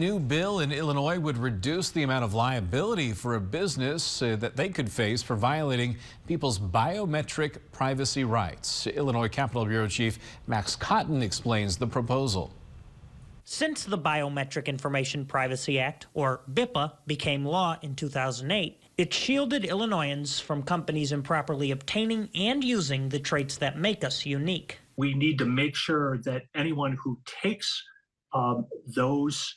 New bill in Illinois would reduce the amount of liability for a business that they could face for violating people's biometric privacy rights. Illinois Capitol Bureau Chief Max Cotton explains the proposal. Since the Biometric Information Privacy Act, or BIPA, became law in 2008, it shielded Illinoisans from companies improperly obtaining and using the traits that make us unique. We need to make sure that anyone who takes those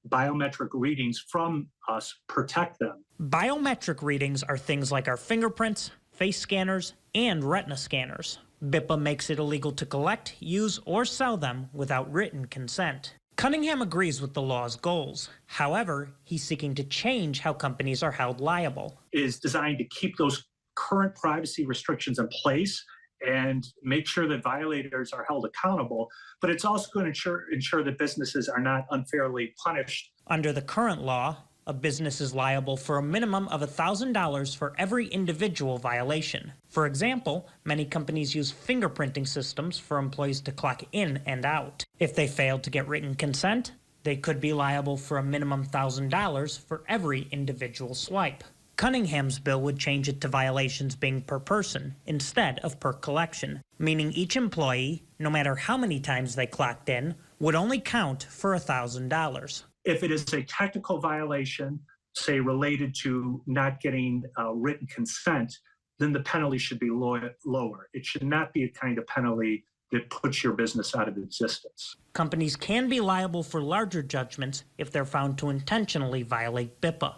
biometric readings from us protect them. Biometric readings are things like our fingerprints, face scanners, and retina scanners. BIPA makes it illegal to collect, use, or sell them without written consent. Cunningham agrees with the law's goals. However, he's seeking to change how companies are held liable. It is designed to keep those current privacy restrictions in place and make sure that violators are held accountable, but it's also going to ensure that businesses are not unfairly punished. Under the current law, a business is liable for a minimum of $1,000 for every individual violation. For example, many companies use fingerprinting systems for employees to clock in and out. If they fail to get written consent, they could be liable for a minimum $1,000 for every individual swipe. Cunningham's bill would change it to violations being per person instead of per collection, meaning each employee, no matter how many times they clocked in, would only count for $1,000. If it is a technical violation, say related to not getting written consent, then the penalty should be lower. It should not be a kind of penalty that puts your business out of existence. Companies can be liable for larger judgments if they're found to intentionally violate BIPA.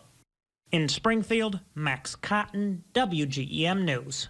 In Springfield, Max Cotton, WGEM News.